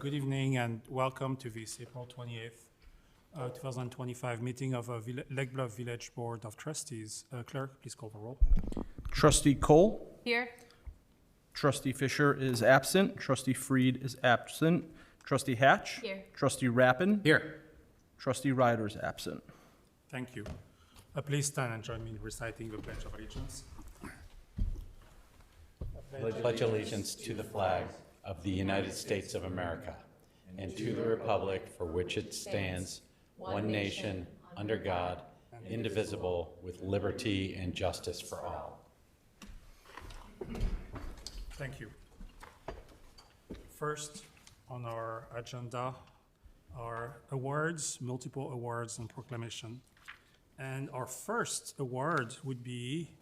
Good evening and welcome to this April 28th, 2025 meeting of Lake Bluff Village Board of Trustees. Clerk, please call the roll. Trustee Cole. Here. Trustee Fisher is absent. Trustee Freed is absent. Trustee Hatch. Here. Trustee Rappin. Here. Trustee Ryder is absent. Thank you. Please stand and join me in reciting the Pledge of Allegiance. Pledge allegiance to the flag of the United States of America and to the republic for which it stands, one nation, under God, indivisible, with liberty and justice for all. Thank you. First on our agenda are awards, multiple awards and proclamation. And our first award would be,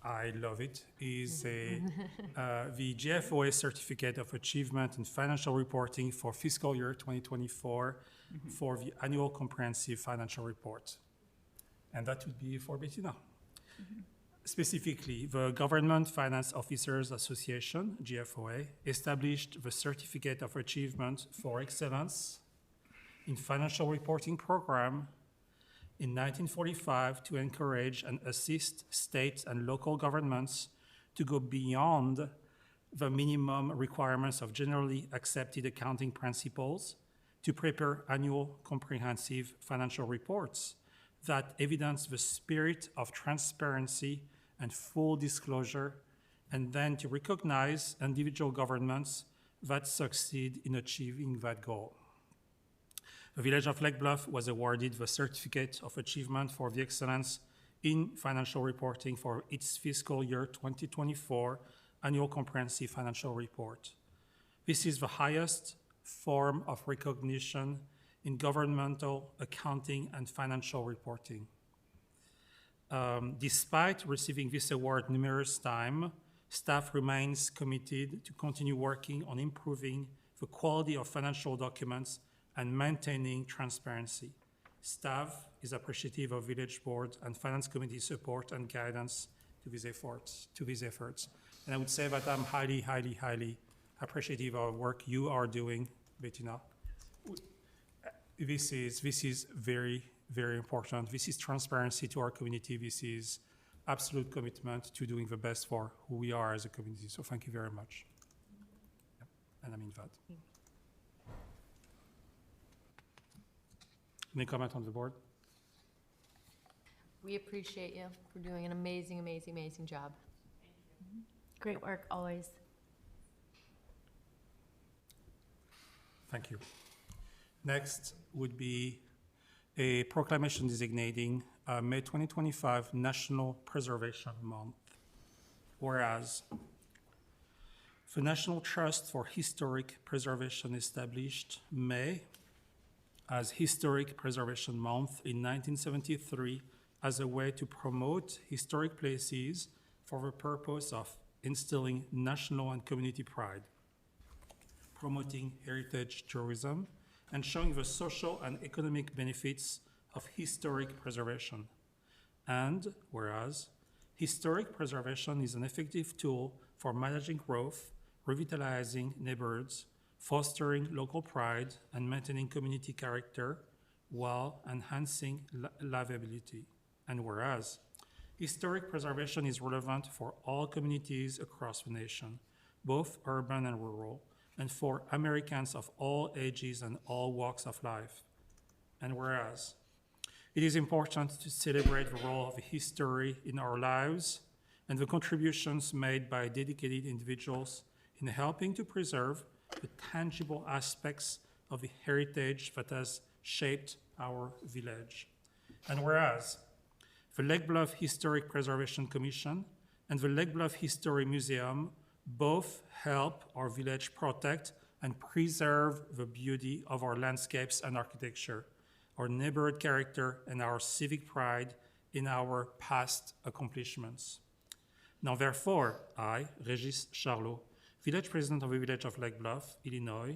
I love it, is the GFOA Certificate of Achievement in Financial Reporting for fiscal year 2024 for the Annual Comprehensive Financial Report. And that would be for Bettina. Specifically, the Government Finance Officers Association, GFOA, established the Certificate of Achievement for Excellence in Financial Reporting Program in 1945 to encourage and assist state and local governments to go beyond the minimum requirements of generally accepted accounting principles to prepare annual comprehensive financial reports that evidence the spirit of transparency and full disclosure, and then to recognize individual governments that succeed in achieving that goal. The Village of Lake Bluff was awarded the Certificate of Achievement for the Excellence in Financial Reporting for its fiscal year 2024 Annual Comprehensive Financial Report. This is the highest form of recognition in governmental accounting and financial reporting. Despite receiving this award numerous times, staff remains committed to continue working on improving the quality of financial documents and maintaining transparency. Staff is appreciative of Village Board and Finance Committee support and guidance to these efforts. And I would say that I'm highly, highly, highly appreciative of the work you are doing, Bettina. This is very, very important. This is transparency to our community. This is absolute commitment to doing the best for who we are as a community. So thank you very much. Yep. And I mean that. Any comment on the board? We appreciate you for doing an amazing, amazing, amazing job. Great work, always. Thank you. Next would be a proclamation designating May 2025 National Preservation Month. Whereas the National Trust for Historic Preservation established May as Historic Preservation Month in 1973 as a way to promote historic places for the purpose of instilling national and community pride, promoting heritage tourism, and showing the social and economic benefits of historic preservation. And whereas historic preservation is an effective tool for managing growth, revitalizing neighborhoods, fostering local pride, and maintaining community character while enhancing livability. And whereas historic preservation is relevant for all communities across the nation, both urban and rural, and for Americans of all ages and all walks of life. And whereas it is important to celebrate the role of history in our lives and the contributions made by dedicated individuals in helping to preserve the tangible aspects of the heritage that has shaped our village. And whereas the Lake Bluff Historic Preservation Commission and the Lake Bluff History Museum both help our village protect and preserve the beauty of our landscapes and architecture, our neighborhood character, and our civic pride in our past accomplishments. Now, therefore, I, Régis Charlot, Village President of the Village of Lake Bluff, Illinois,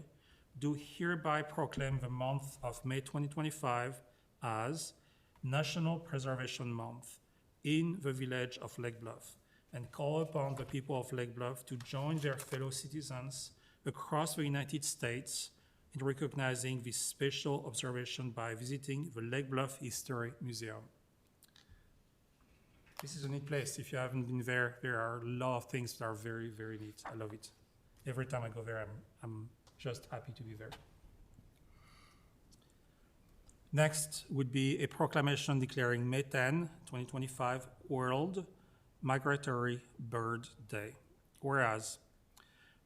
do hereby proclaim the month of May 2025 as National Preservation Month in the Village of Lake Bluff, and call upon the people of Lake Bluff to join their fellow citizens across the United States in recognizing this special observation by visiting the Lake Bluff History Museum. This is a neat place. If you haven't been there, there are a lot of things that are very, very neat. I love it. Every time I go there, I'm just happy to be there. Next would be a proclamation declaring May 10, 2025, World Migratory Bird Day. Whereas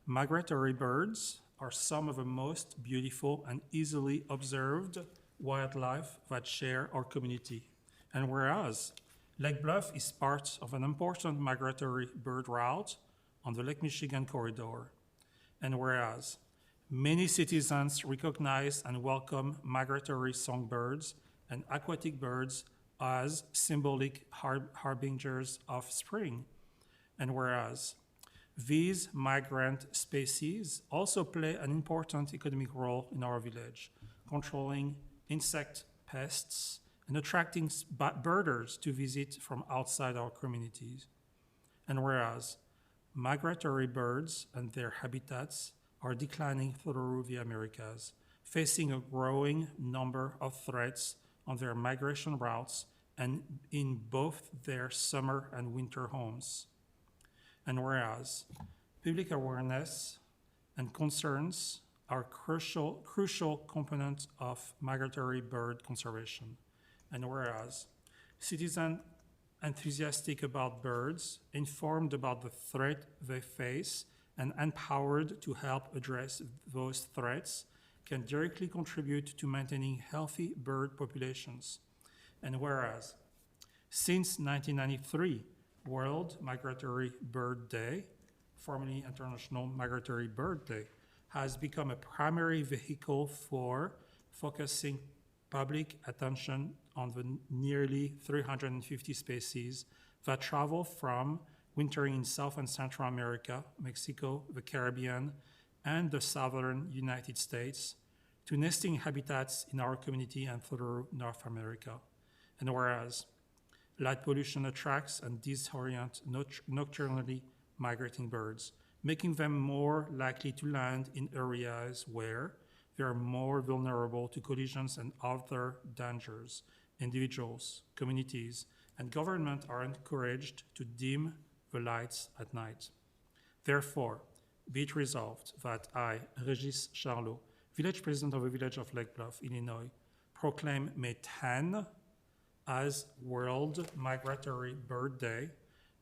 migratory birds are some of the most beautiful and easily observed wildlife that share our community. And whereas Lake Bluff is part of an important migratory bird route on the Lake Michigan corridor. And whereas many citizens recognize and welcome migratory songbirds and aquatic birds as symbolic harbingers of spring. And whereas these migrant species also play an important economic role in our village, controlling insect pests and attracting birders to visit from outside our communities. And whereas migratory birds and their habitats are declining through the Americas, facing a growing number of threats on their migration routes and in both their summer and winter homes. And whereas public awareness and concerns are crucial components of migratory bird conservation. And whereas citizens enthusiastic about birds, informed about the threat they face, and empowered to help address those threats can directly contribute to maintaining healthy bird populations. And whereas since 1993, World Migratory Bird Day, formerly International Migratory Bird Day, has become a primary vehicle for focusing public attention on the nearly 350 species that travel from wintering in South and Central America, Mexico, the Caribbean, and the southern United States, to nesting habitats in our community and through North America. And whereas light pollution attracts and disorients nocturnally migrating birds, making them more likely to land in areas where they are more vulnerable to collisions and other dangers. Individuals, communities, and government are encouraged to dim the lights at night. Therefore, be it resolved that I, Régis Charlot, village president of the village of Lake Bluff, Illinois, proclaim May 10 as World Migratory Bird Day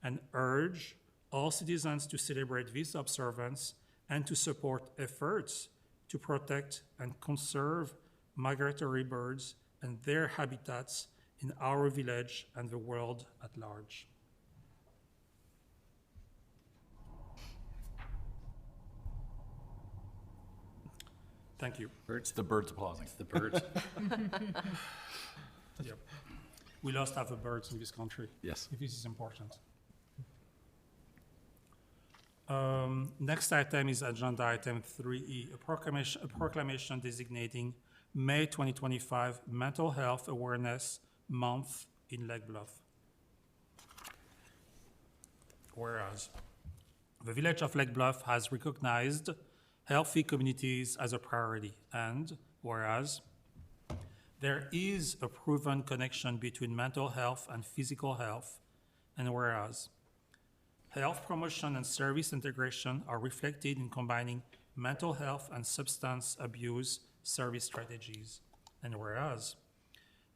and urge all citizens to celebrate this observance and to support efforts to protect and conserve migratory birds and their habitats in our village and the world at large. Thank you. It's the birds applauding. It's the birds. Yep. We lost half the birds in this country. Yes. If this is important. Next item is agenda item 3E, a proclamation designating May 2025 Mental Health Awareness Month in Lake Bluff. Whereas the village of Lake Bluff has recognized healthy communities as a priority, and whereas there is a proven connection between mental health and physical health, and whereas health promotion and service integration are reflected in combining mental health and substance abuse service strategies, and whereas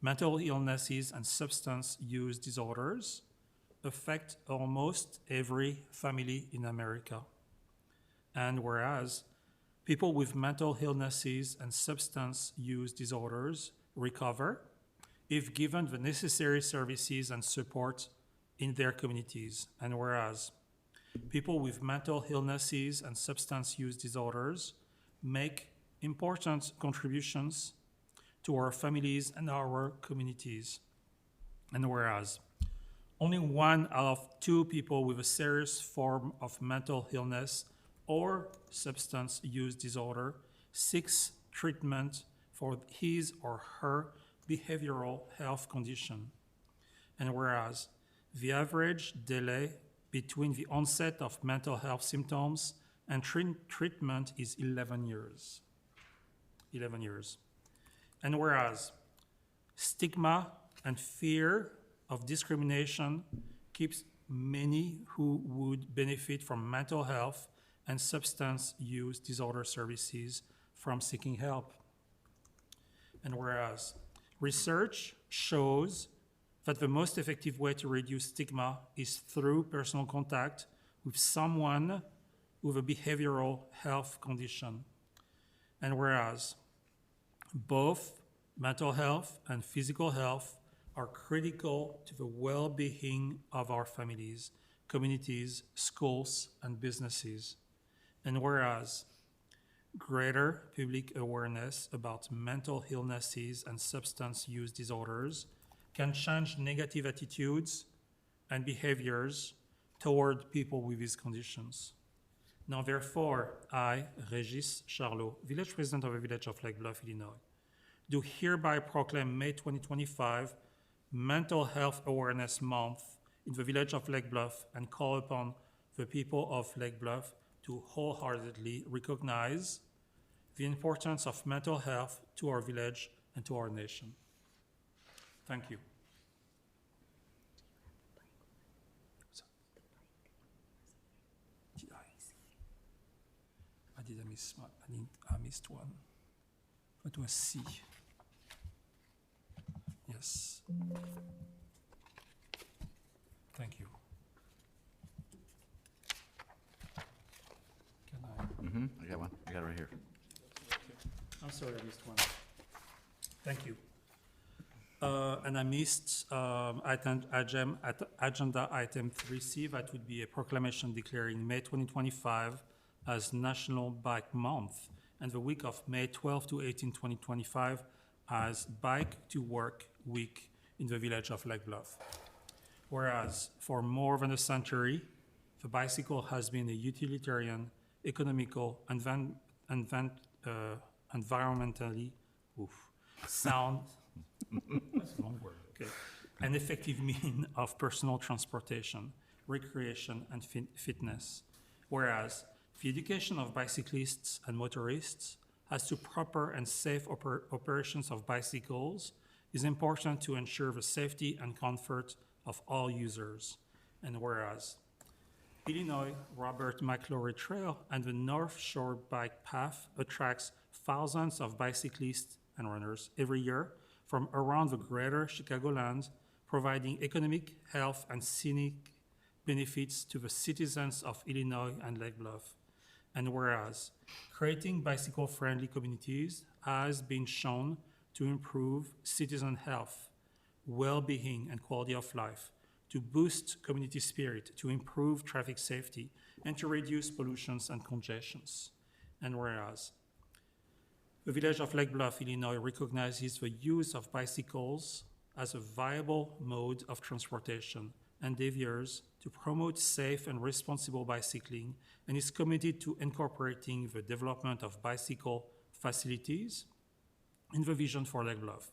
mental illnesses and substance use disorders affect almost every family in America, and whereas people with mental illnesses and substance use disorders recover if given the necessary services and support in their communities. And whereas people with mental illnesses and substance use disorders make important contributions to our families and our communities. And whereas only 1 out of 2 people with a serious form of mental illness or substance use disorder seeks treatment for his or her behavioral health condition. And whereas the average delay between the onset of mental health symptoms and treatment is 11 years. 11 years. And whereas stigma and fear of discrimination keeps many who would benefit from mental health and substance use disorder services from seeking help. And whereas research shows that the most effective way to reduce stigma is through personal contact with someone with a behavioral health condition. And whereas both mental health and physical health are critical to the well-being of our families, communities, schools, and businesses. And whereas greater public awareness about mental illnesses and substance use disorders can change negative attitudes and behaviors toward people with these conditions. Now, therefore, I, Régis Charlot, Village President of the Village of Lake Bluff, Illinois, do hereby proclaim May 2025 Mental Health Awareness Month in the Village of Lake Bluff and call upon the people of Lake Bluff to wholeheartedly recognize the importance of mental health to our village and to our nation. Thank you. I missed one. It was C. Yes. Thank you. Can I? I got one. I got it right here. I'm sorry, I missed one. Thank you. And I missed agenda item 3C, that would be a proclamation declaring May 2025 as National Bike Month and the week of May 12 to 18, 2025 as Bike to Work Week in the Village of Lake Bluff. Whereas for more than a century, the bicycle has been a utilitarian, economical, environmentally sound that's a long word, okay, an effective means of personal transportation, recreation, and fitness. Whereas the education of bicyclists and motorists as to proper and safe operations of bicycles is important to ensure the safety and comfort of all users. And whereas Illinois Robert McClory Trail and the North Shore Bike Path attracts thousands of bicyclists and runners every year from around the greater Chicagoland, providing economic, health, and scenic benefits to the citizens of Illinois and Lake Bluff. And whereas creating bicycle-friendly communities has been shown to improve citizen health, well-being, and quality of life, to boost community spirit, to improve traffic safety, and to reduce pollutions and congestions. And whereas the Village of Lake Bluff, Illinois recognizes the use of bicycles as a viable mode of transportation endeavors to promote safe and responsible bicycling and is committed to incorporating the development of bicycle facilities in the vision for Lake Bluff.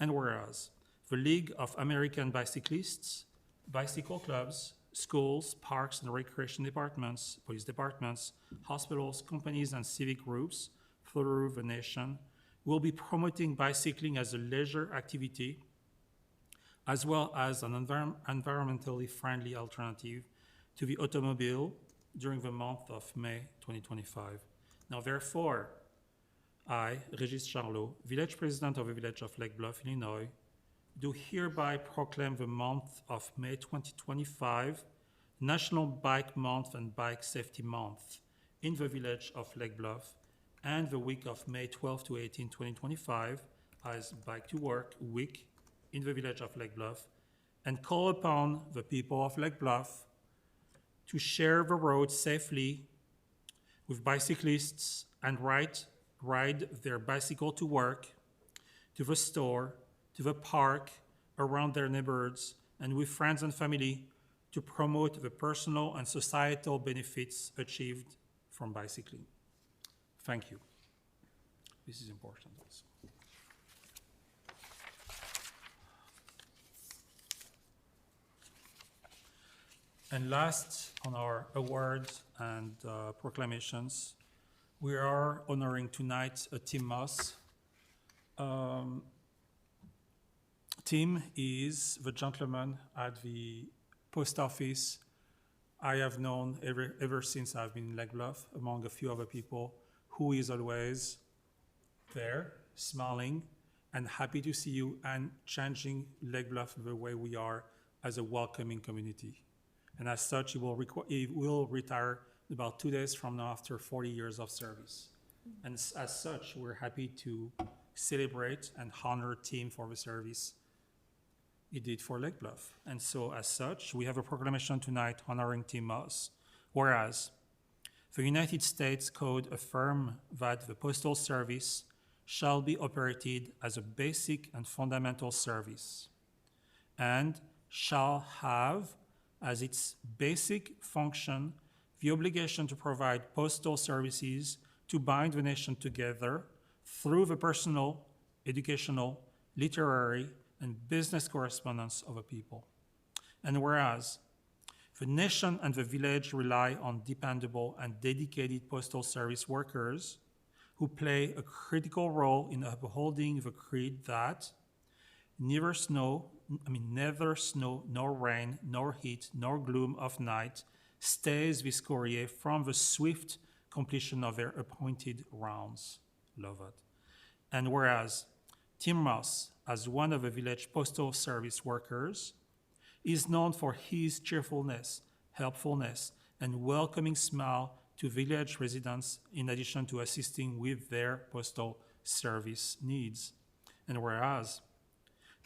And whereas the League of American Bicyclists, bicycle clubs, schools, parks and recreation departments, police departments, hospitals, companies, and civic groups through the nation will be promoting bicycling as a leisure activity as well as an environmentally friendly alternative to the automobile during the month of May 2025. Now, therefore, I, Régis Charlot, Village President of the Village of Lake Bluff, Illinois, do hereby proclaim the month of May 2025 National Bike Month and Bike Safety Month in the Village of Lake Bluff and the week of May 12 to 18, 2025 as Bike to Work Week in the Village of Lake Bluff, and call upon the people of Lake Bluff to share the road safely with bicyclists and ride their bicycle to work, to the store, to the park, around their neighborhoods, and with friends and family to promote the personal and societal benefits achieved from bicycling. Thank you. This is important also. And last on our awards and proclamations, we are honoring tonight Tim Moss. Tim is the gentleman at the post office I have known ever since I've been in Lake Bluff, among a few other people, who is always there, smiling, and happy to see you, and changing Lake Bluff the way we are as a welcoming community. And as such, he will retire about 2 days from now after 40 years of service. And as such, we're happy to celebrate and honor Tim for the service he did for Lake Bluff. And so as such, we have a proclamation tonight honoring Tim Moss. Whereas the United States Code affirms that the Postal Service shall be operated as a basic and fundamental service, and shall have as its basic function the obligation to provide postal services to bind the nation together through the personal, educational, literary, and business correspondence of a people. And whereas the nation and the village rely on dependable and dedicated postal service workers who play a critical role in upholding the creed that neither snow, nor rain, nor heat, nor gloom of night stays this courier from the swift completion of their appointed rounds. Love it. And whereas Tim Moss, as one of the village postal service workers, is known for his cheerfulness, helpfulness, and welcoming smile to village residents, in addition to assisting with their postal service needs. And whereas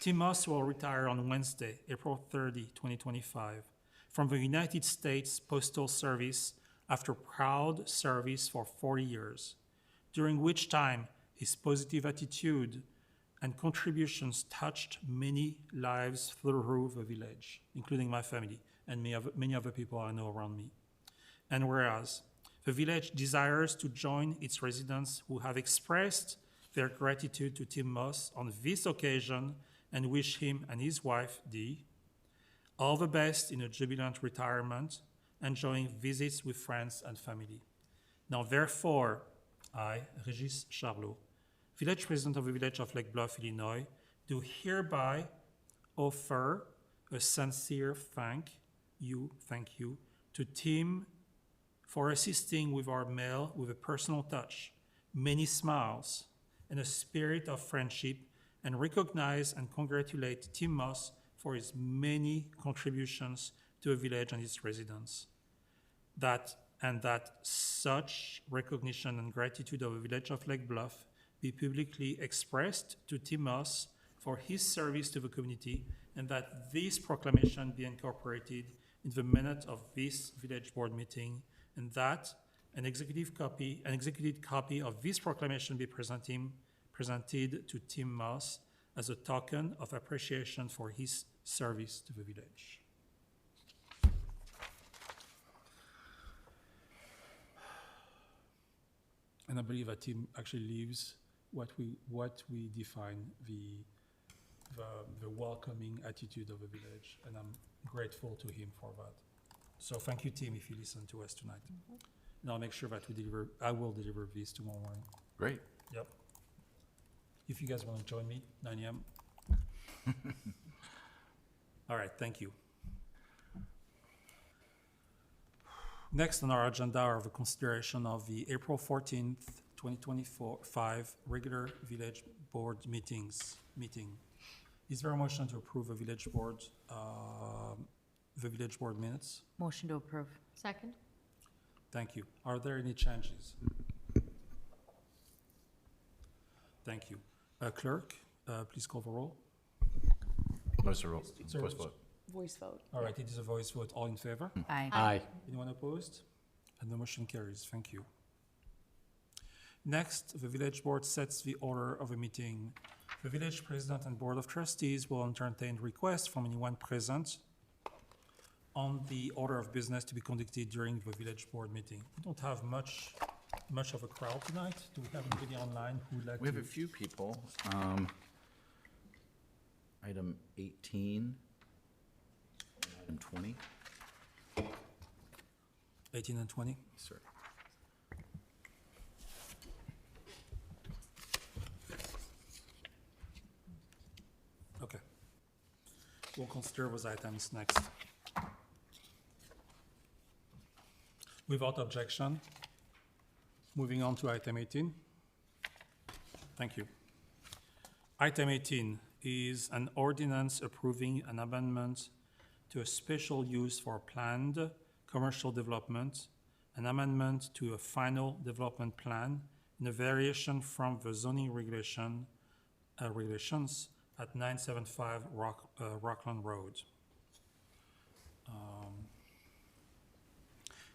Tim Moss will retire on Wednesday, April 30, 2025, from the United States Postal Service after proud service for 40 years, during which time his positive attitude and contributions touched many lives through the village, including my family and many other people I know around me. And whereas the village desires to join its residents who have expressed their gratitude to Tim Moss on this occasion and wish him and his wife, Dee, all the best in a jubilant retirement, enjoying visits with friends and family. Now, therefore, I, Régis Charlot, village president of the village of Lake Bluff, Illinois, do hereby offer a sincere thank you to Tim for assisting with our mail with a personal touch, many smiles, and a spirit of friendship, and recognize and congratulate Tim Moss for his many contributions to the village and its residents. That such recognition and gratitude of the village of Lake Bluff be publicly expressed to Tim Moss for his service to the community, and that this proclamation be incorporated in the minute of this village board meeting, and that an executed copy of this proclamation be presented to Tim Moss as a token of appreciation for his service to the village. And I believe that Tim actually lives what we define the welcoming attitude of the village, and I'm grateful to him for that. So thank you, Tim, if you listen to us tonight. And I'll make sure that I will deliver this tomorrow morning. Great. Yep. If you guys want to join me, 9 a.m. All right, thank you. Next on our agenda are the consideration of the April 14th, 2025 regular village board meeting. Is there a motion to approve the village board minutes? Motion to approve. Second? Thank you. Are there any changes? Thank you. Clerk, please call the roll. Voice vote. Sorry. Voice vote. Voice vote. All right, it is a voice vote. All in favor? Aye. Aye. Anyone opposed? And the motion carries. Thank you. Next, the village board sets the order of a meeting. The village president and board of trustees will entertain requests from anyone present on the order of business to be conducted during the village board meeting. We don't have much of a crowd tonight. Do we have anybody online who would like We have to? a few people. Item 18, item 20. 18 and 20? Sir. Okay. We'll consider those items next. Without objection, moving on to item 18. Thank you. Item 18 is an ordinance approving an amendment to a special use for planned commercial development, an amendment to a final development plan, and a variation from the zoning regulations at 975 Rockland Road.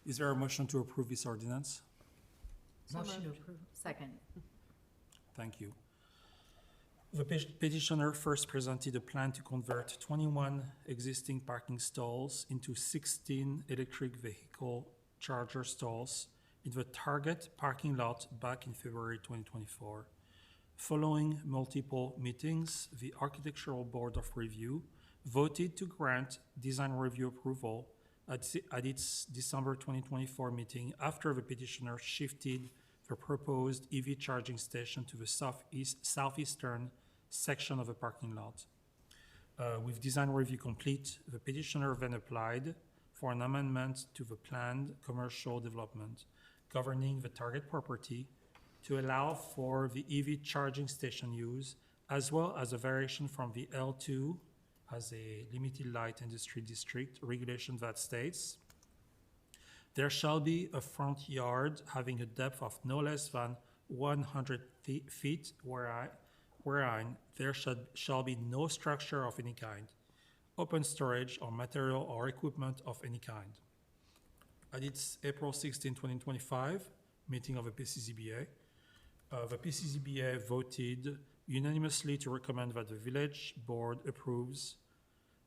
Is there a motion to approve this ordinance? Motion to approve. Second. Thank you. The petitioner first presented a plan to convert 21 existing parking stalls into 16 electric vehicle charger stalls in the target parking lot back in February 2024. Following multiple meetings, the Architectural Board of Review voted to grant design review approval at its December 2024 meeting after the petitioner shifted the proposed EV charging station to the southeastern section of the parking lot. With design review complete, the petitioner then applied for an amendment to the planned commercial development governing the target property to allow for the EV charging station use, as well as a variation from the L2 as a limited light industry district regulation that states, there shall be a front yard having a depth of no less than 100 feet, wherein there shall be no structure of any kind, open storage or material or equipment of any kind. At its April 16, 2025 meeting of the PCZBA, the PCZBA voted unanimously to recommend that the village board approves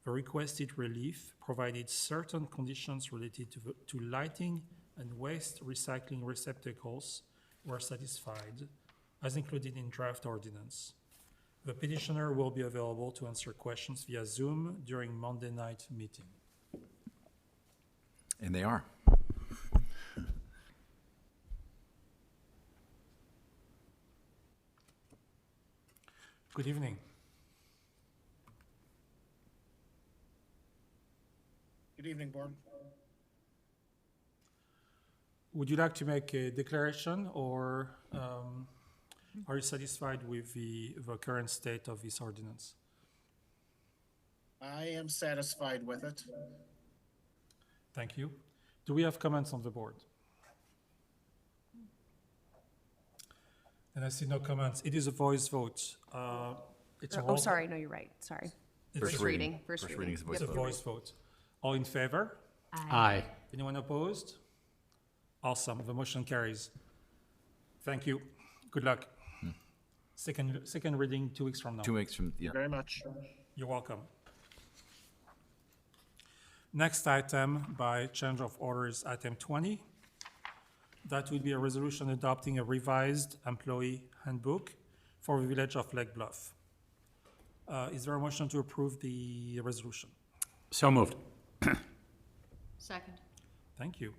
the requested relief, provided certain conditions related to lighting and waste recycling receptacles were satisfied, as included in draft ordinance. The petitioner will be available to answer questions via Zoom during Monday night meeting. And they are. Good evening. Good evening, Board. Would you like to make a declaration, or are you satisfied with the current state of this ordinance? I am satisfied with it. Thank you. Do we have comments on the board? And I see no comments. It is a voice vote. It's a Oh, roll- sorry, no, you're right, sorry. It's First a- reading. First First reading. reading is a voice It's a vote. voice vote. All in favor? Aye. Anyone opposed? Awesome. The motion carries. Thank you. Good luck. Second reading 2 weeks from now. 2 weeks from, yeah. Very much. You're welcome. Next item by change of order is item 20. That would be a resolution adopting a revised employee handbook for the village of Lake Bluff. Is there a motion to approve the resolution? So moved. Second. Thank you.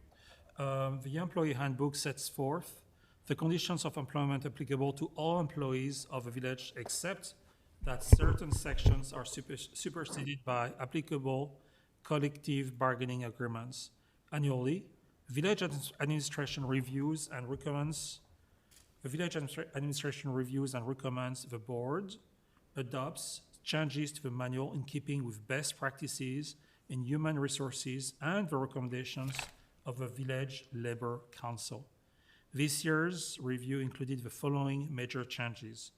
The employee handbook sets forth the conditions of employment applicable to all employees of the village, except that certain sections are superseded by applicable collective bargaining agreements. Annually, village administration reviews and recommends the board adopts changes to the manual in keeping with best practices in human resources and the recommendations of the Village Labor Council. This year's review included the following major changes.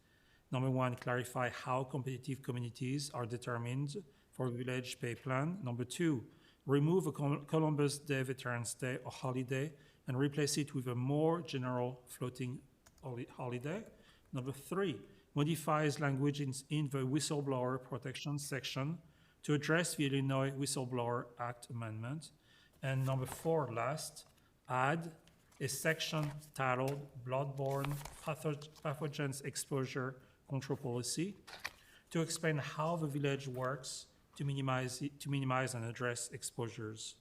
Number 1, clarify how competitive communities are determined for the village pay plan. Number 2, remove a Columbus Day, Veterans Day, or holiday and replace it with a more general floating holiday. Number 3, modifies language in the whistleblower protection section to address the Illinois Whistleblower Act amendment. And number 4, last, add a section titled Bloodborne Pathogens Exposure Control Policy to explain how the village works to minimize and address exposures.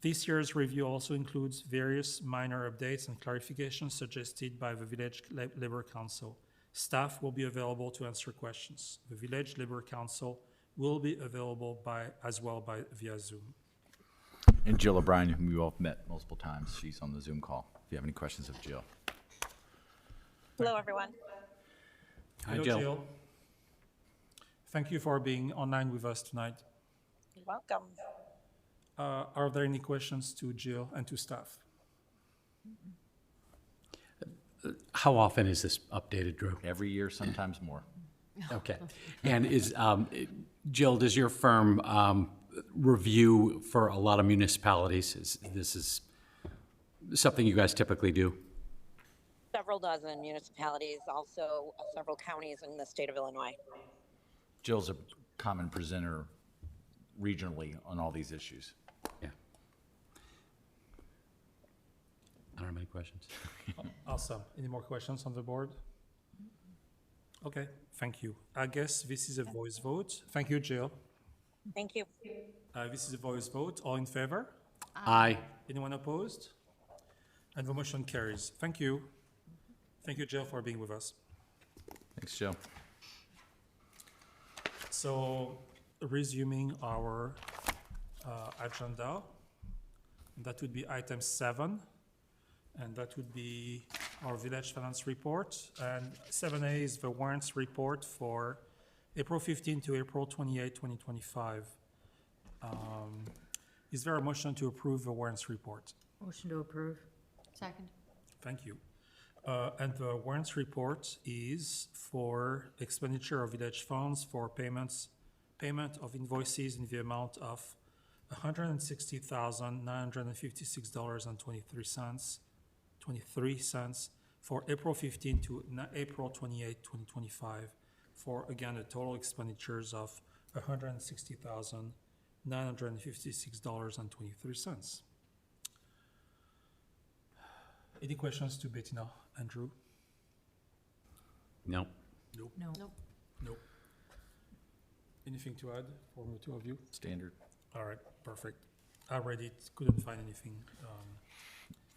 This year's review also includes various minor updates and clarifications suggested by the Village Labor Council. Staff will be available to answer questions. The Village Labor Council will be available as well via Zoom. And Jill O'Brien, whom you all have met multiple times, she's on the Zoom call. If you have any questions of Jill. Hello, everyone. Hi, Hello, Jill. Jill. Thank you for being online with us tonight. You're welcome. Are there any questions to Jill and to staff? How often is this updated, Drew? Every year, sometimes more. Okay. And Jill, does your firm review for a lot of municipalities? This is something you guys typically do? Several dozen municipalities, also several counties in the state of Illinois. Jill's a common presenter regionally on all these issues. Yeah. I don't have any questions. Awesome. Any more questions on the board? Okay, thank you. I guess this is a voice vote. Thank you, Jill. Thank you. This is a voice vote. All in favor? Aye. Anyone opposed? And the motion carries. Thank you. Thank you, Jill, for being with us. Thanks, Jill. So, resuming our agenda, that would be item 7, and that would be our village finance report. And 7A is the warrants report for April 15 to April 28, 2025. Is there a motion to approve the warrants report? Motion to approve. Second. Thank you. And the warrants report is for expenditure of village funds for payment of invoices in the amount of $160,956.23 for April 15 to April 28, 2025, for, again, a total expenditures of $160,956.23. Any questions to Bettina, Andrew? No. Nope. No. Nope. Anything to add from the two of you? Standard. All right, perfect. I read it, couldn't find anything.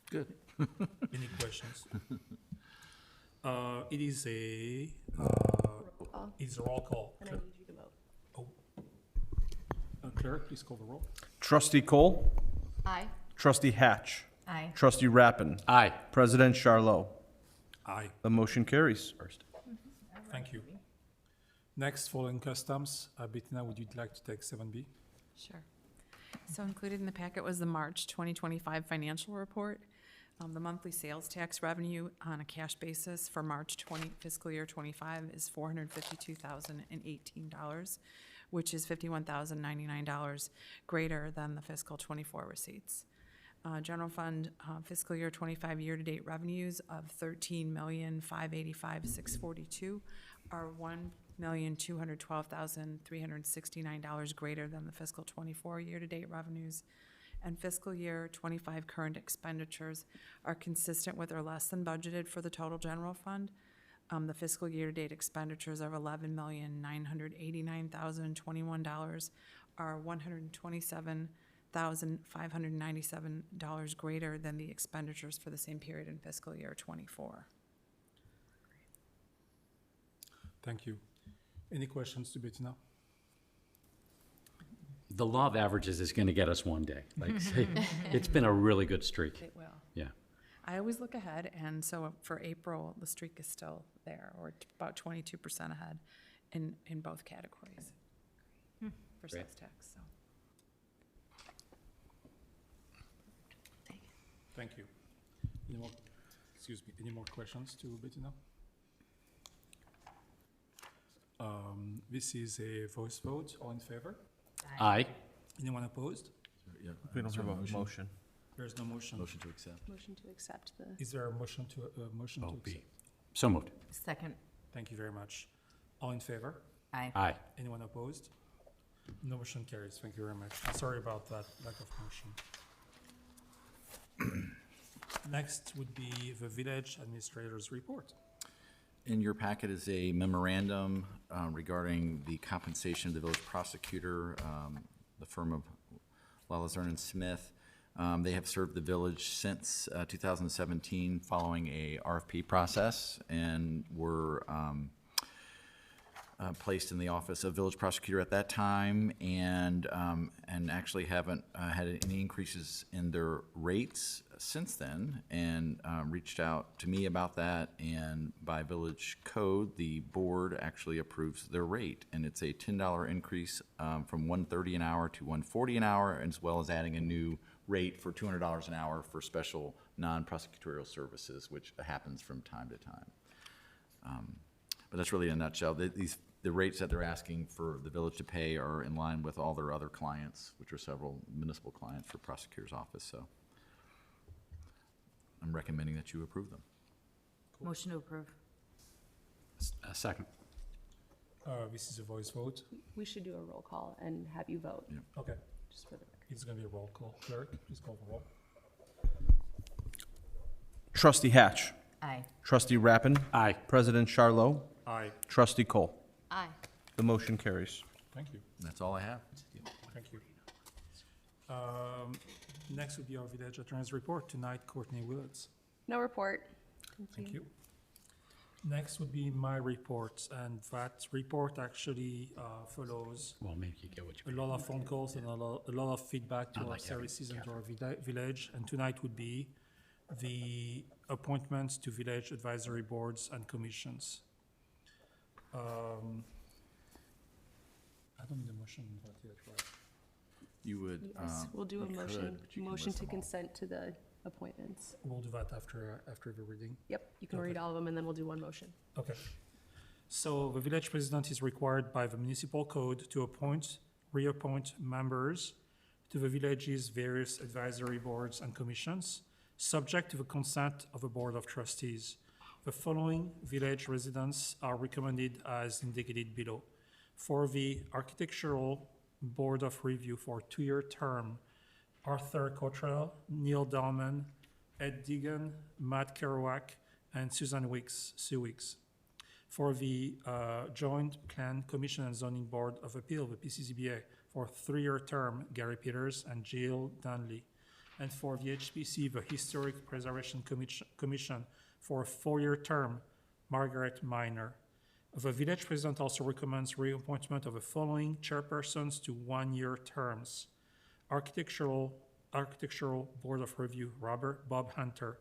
Good. Any questions? It is a roll call. And I need you to vote. Oh. Clerk, please call the roll. Trustee Cole? Aye. Trustee Hatch? Aye. Trustee Rappin? Aye. President Charlot? Aye, The motion carries. thank you. Next, following customs, Bettina, would you like to take 7B? Sure. So included in the packet was the March 2025 financial report. The monthly sales tax revenue on a cash basis for March fiscal year 25 is $452,018, which is $51,099 greater than the fiscal 24 receipts. General fund fiscal year 25 year-to-date revenues of $13,585,642 are $1,212,369 greater than the fiscal 24 year-to-date revenues. And fiscal year 25 current expenditures are consistent with or less than budgeted for the total general fund. The fiscal year-to-date expenditures of $11,989,021 are $127,597 greater than the expenditures for the same period in fiscal year 24. Thank you. Any questions to Bettina? The law of averages is going to get us one day. Like, it's been a really good streak. It will. Yeah. I always look ahead, and so for April, the streak is still there, or about 22% ahead in both categories for sales tax, so. Thank you. Any more, any more questions to Bettina? This is a voice vote. All in favor? Aye. Anyone opposed? We don't have a motion. There is no motion. Motion to accept. Motion to accept the. Is there a motion to Oh, accept? B. So moved. Second. Thank you very much. All in favor? Aye. Aye. Anyone opposed? No motion carries. Thank you very much. I'm sorry about that lack of motion. Next would be the village administrator's report. In your packet is a memorandum regarding the compensation of the village prosecutor, the firm of Lalazerne and Smith. They have served the village since 2017 following a RFP process and were placed in the office of village prosecutor at that time, and actually haven't had any increases in their rates since then, and reached out to me about that, and by village code, the board actually approves their rate, and it's a $10 increase from $130 an hour to $140 an hour, as well as adding a new rate for $200 an hour for special non-prosecutorial services, which happens from time to time. But that's really in a nutshell. The rates that they're asking for the village to pay are in line with all their other clients, which are several municipal clients for prosecutor's office, so I'm recommending that you approve them. Motion to approve. A second. This is a voice vote. We should do a roll call and have you vote, Okay, just for the record. it's gonna be a roll call. Clerk, please call the roll. Trustee Hatch. Aye. Trustee Rappin. Aye. President Charlo. Aye, Trustee Cole. Aye. The motion carries. thank you. That's all I have. Thank you. Next would be our village attorney's report. Tonight, Courtney Willets. No report. Thank you. Next would be my report, and that report actually follows Well, maybe you get what a you. lot of phone calls and a lot of feedback to I'd our like to have it services and to our village. And tonight would be the appointments to village advisory boards and commissions. I don't need a motion on that yet, right? You would, Yes, we'll do a we could, motion, but you can motion list to them all. consent to the appointments. We'll do that after the reading. Yep, you can Okay. read all of them and then we'll do one motion. Okay. So the village president is required by the municipal code to appoint, reappoint members to the village's various advisory boards and commissions, subject to the consent of the Board of Trustees. The following village residents are recommended as indicated below. For the Architectural Board of Review for a 2-year term, Arthur Cottrell, Neil Dahlman, Ed Deegan, Matt Kerouac, and Susan Sue Weeks. For the Joint Plan Commission and Zoning Board of Appeal, the PCZBA, for a 3-year term, Gary Peters and Jill Dunley. And for the HPC, the Historic Preservation Commission, for a 4-year term, Margaret Miner. The village president also recommends reappointment of the following chairpersons to 1-year terms. Architectural Board of Review, Bob Hunter.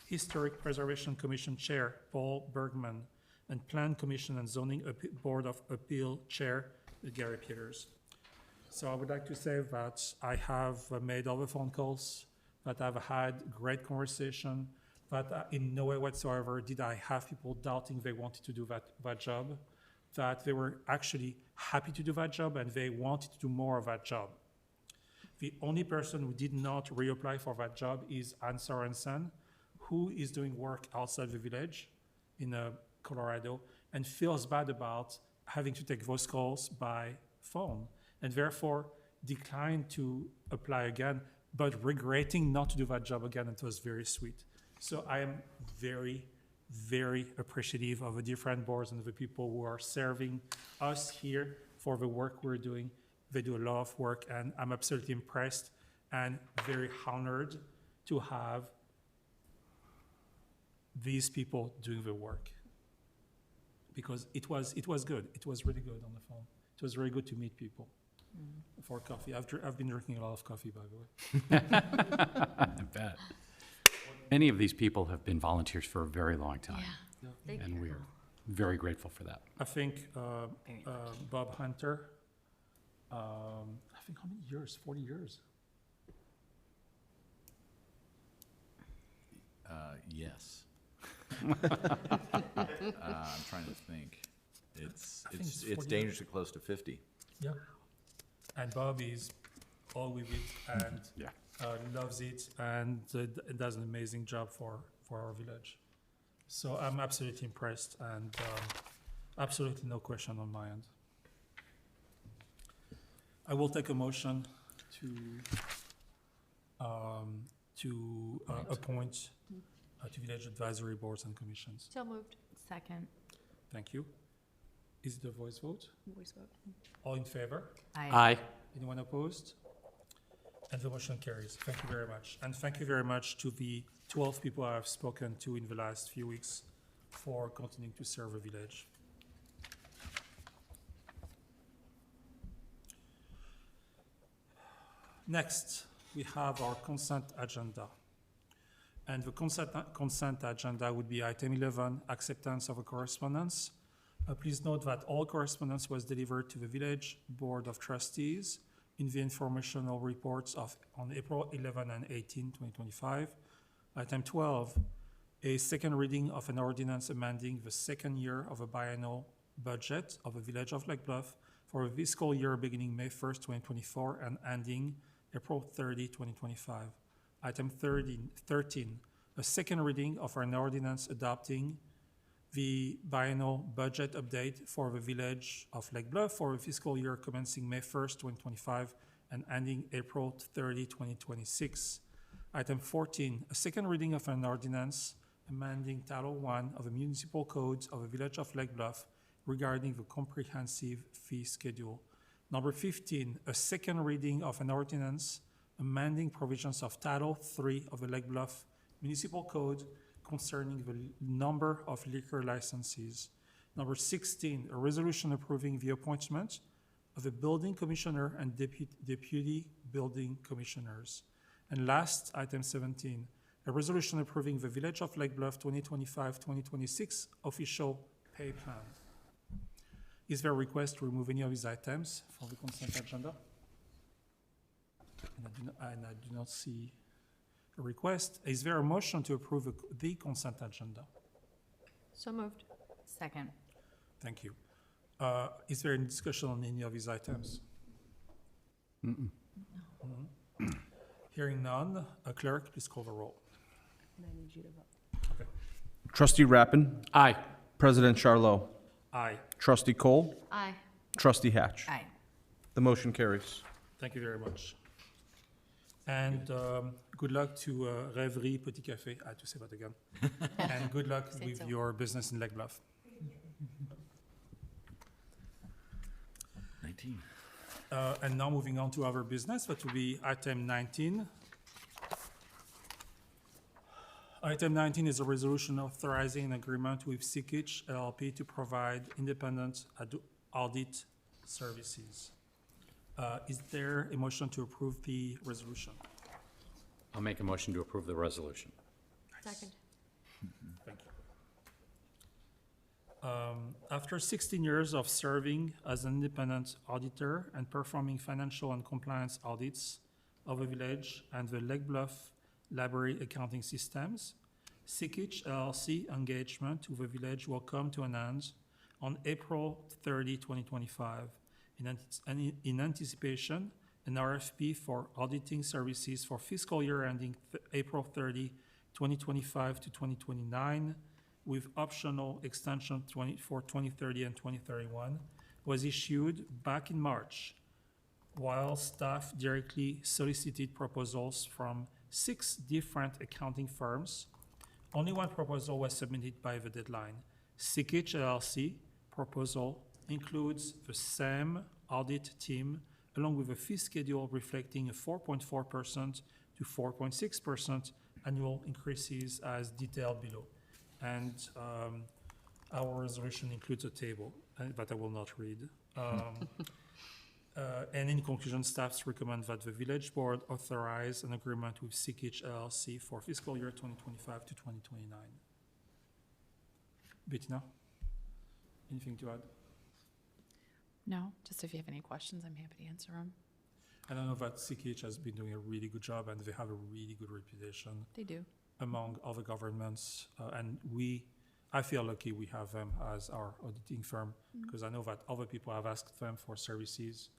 Historic Preservation Commission Chair, Paul Bergman. And Plan Commission and Zoning Board of Appeal Chair, Gary Peters. So I would like to say that I have made all the phone calls, that I've had great conversation, that in no way whatsoever did I have people doubting they wanted to do that job, that they were actually happy to do that job and they wanted to do more of that job. The only person who did not reapply for that job is Ann Sorensen, who is doing work outside the village in Colorado and feels bad about having to take those calls by phone and therefore declined to apply again, but regretting not to do that job again. It was very sweet. So I am very, very appreciative of the different boards and the people who are serving us here for the work we're doing. They do a lot of work, and I'm absolutely impressed and very honored to have these people doing the work. Because it was good. It was really good on the phone. It was very good to meet people for coffee. I've been drinking a lot of coffee, by the way. I bet. Many of these people have been volunteers for a very long time, and we're very grateful for that. I think Bob Hunter, I think how many years? 40 years? Yes. I'm trying to think. It's I think it's 40 dangerously close to 50. Yeah. And Bob is all with it and Yeah. loves it and does an amazing job for our village. So I'm absolutely impressed and absolutely no question on my end. I will take a motion to appoint to village advisory boards and commissions. So moved. Second. Thank you. Is it a voice vote? Voice vote. All in favor? Aye. Anyone opposed? And the motion carries. Thank you very much. And thank you very much to the 12 people I have spoken to in the last few weeks for continuing to serve the village. Next, we have our consent agenda. And the consent agenda would be item 11, acceptance of a correspondence. Please note that all correspondence was delivered to the Village Board of Trustees in the informational reports on April 11 and 18, 2025. Item 12, a second reading of an ordinance amending the second year of a biennial budget of the Village of Lake Bluff for a fiscal year beginning May 1st, 2024 and ending April 30, 2025. Item 13, a second reading of an ordinance adopting the biennial budget update for the Village of Lake Bluff for the fiscal year commencing May 1st, 2025 and ending April 30, 2026. Item 14, a second reading of an ordinance amending Title I of the Municipal Codes of the Village of Lake Bluff regarding the comprehensive fee schedule. Number 15, a second reading of an ordinance amending provisions of Title III of the Lake Bluff Municipal Code concerning the number of liquor licenses. Number 16, a resolution approving the appointment of a building commissioner and deputy building commissioners. And last, item 17, a resolution approving the Village of Lake Bluff 2025-2026 official pay plan. Is there a request to remove any of these items from the consent agenda? And I do not see a request. Is there a motion to approve the consent agenda? So moved. Second. Thank you. Is there any discussion on any of these items? Hearing none, clerk, please call the roll. And I need you to vote. Trustee Rappin. Aye. President Charlo. Aye. Trustee Cole. Aye. Trustee Hatch. Aye. The motion carries. Thank you very much. And good luck to Rêverie Petit Café. I had to say that again. And good luck Say with so. your business in Lake Bluff. 19. And now moving on to our business, that will be item 19. Item 19 is a resolution authorizing an agreement with Sikich LLP to provide independent audit services. Is there a motion to approve the resolution? I'll make a motion to approve the resolution. Second. Thank you. After 16 years of serving as an independent auditor and performing financial and compliance audits of the village and the Lake Bluff Library accounting systems, Sikich LLC engagement with the village will come to an end on April 30, 2025. In anticipation, an RFP for auditing services for fiscal year ending April 30, 2025 to 2029, with optional extension for 2030 and 2031, was issued back in March, while staff directly solicited proposals from 6 different accounting firms. Only one proposal was submitted by the deadline. Sikich LLC proposal includes the same audit team, along with a fee schedule reflecting a 4.4% to 4.6% annual increases as detailed below. And our resolution includes a table that I will not read. And in conclusion, staffs recommend that the village board authorize an agreement with Sikich LLC for fiscal year 2025 to 2029. Bettina, anything to add? No, just if you have any questions, I'm happy to answer them. I don't know that Sikich has been doing a really good job and they have a really good reputation They do. among other governments. And I feel lucky we have them as our auditing firm because I know that other people have asked them for services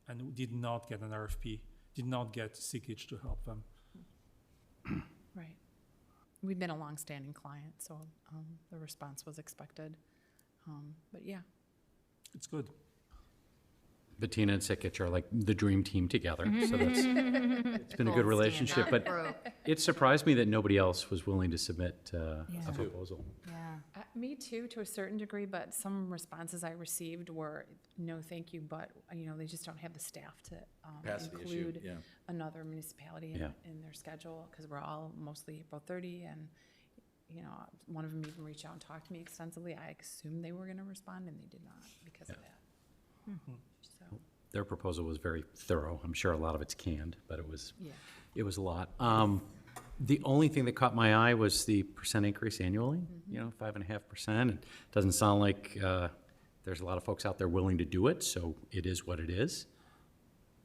and did not get an RFP, did not get Sikich to help them. Right. We've been a longstanding client, so the response was expected. But yeah, It's good. Bettina and Sikich are like the dream team together, so that's, it's been a good relationship, but it surprised me that nobody else was willing to submit a proposal. Yeah. Me too, to a certain degree, but some responses I received were, no, thank you, but, they just don't have the staff to Capacity issue, include yeah. another municipality Yeah. in their schedule, because we're all mostly April 30, and, one of them even reached out and talked to me extensively. I assumed they were going to respond, and they did not because of that. So, Their proposal was very thorough. I'm sure a lot of it's canned, but it was a lot. The only thing that caught my eye was the percent increase annually, 5.5%. And it doesn't sound like there's a lot of folks out there willing to do it, so it is what it is.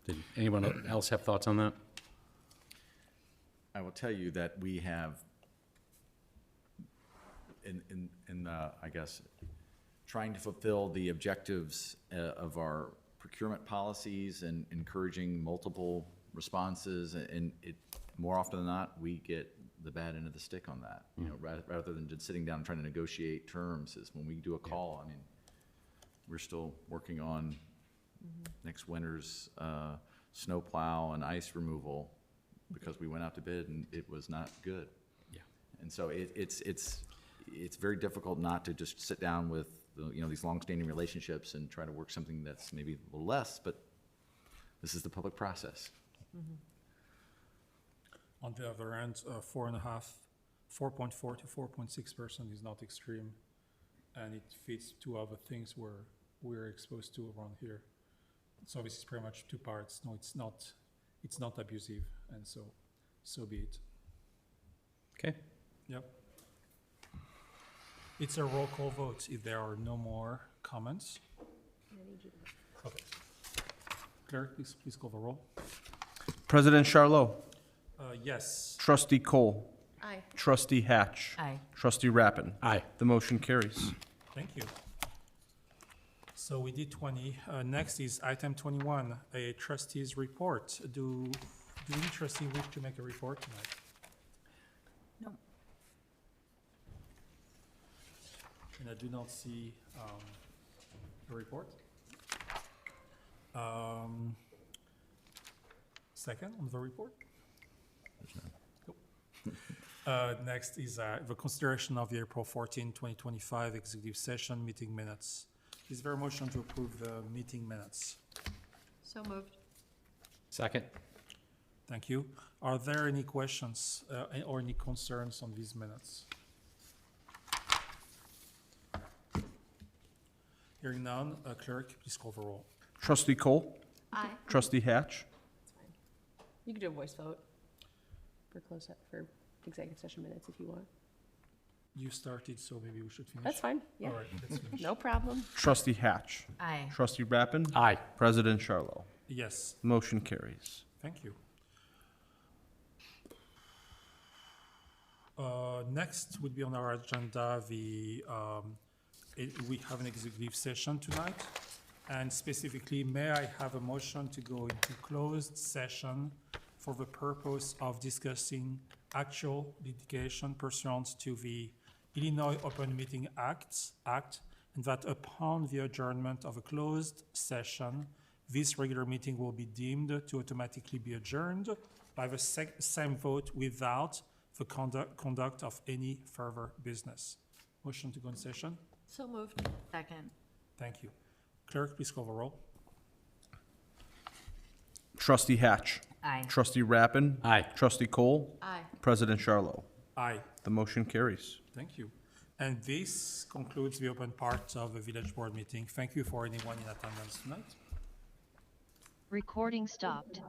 Did anyone else have thoughts on that? I will tell you that we have, I guess, trying to fulfill the objectives of our procurement policies and encouraging multiple responses, and more often than not, we get the bad end of the stick on that. Rather than just sitting down and trying to negotiate terms, is when we do a call. I mean, we're still working on next winter's snow plow and ice removal because we went out to bid and it was not good. Yeah. And so it's very difficult not to just sit down with these longstanding relationships and try to work something that's maybe a little less, but this is the public process. On the other end, 4.4 to 4.6% is not extreme, and it fits two other things we're exposed to around here. So this is pretty much two parts. No, it's not abusive, and so be it. Okay. Yep. It's a roll call vote if there are no more comments. Okay. Clerk, please call the roll. President Charlot, Yes. Trustee Cole, Aye. Trustee Hatch. Aye. Trustee Rappin. Aye. The motion carries. Thank you. So we did 20. Next is item 21, a trustee's report. Do any trustee wish to make a report tonight? No. And I do not see a report. Second on the report? Cool. Next is the consideration of the April 14, 2025 executive session meeting minutes. Is there a motion to approve the meeting minutes? So moved. Second. Thank you. Are there any questions or any concerns on these minutes? Hearing none, clerk, please call the roll. Trustee Cole, Aye. Trustee Hatch. You can do a voice vote for executive session minutes if you want. You started, so maybe we should finish. That's fine, yeah. All right, let's finish. No problem. Trustee Hatch. Aye. Trustee Rappin. Aye. President Charlo. Yes, Motion carries. thank you. Next would be on our agenda, we have an executive session tonight. And specifically, may I have a motion to go into closed session for the purpose of discussing actual litigation pursuant to the Illinois Open Meeting Act, and that upon the adjournment of a closed session, this regular meeting will be deemed to automatically be adjourned by the same vote without the conduct of any further business. Motion to go in session? So moved. Second. Thank you. Clerk, please call the roll. Trustee Hatch. Aye. Trustee Rappin. Aye. Trustee Cole. Aye. President Charlo. Aye. The motion carries. Thank you. And this concludes the open part of the village board meeting. Thank you for anyone in attendance tonight. Recording stopped.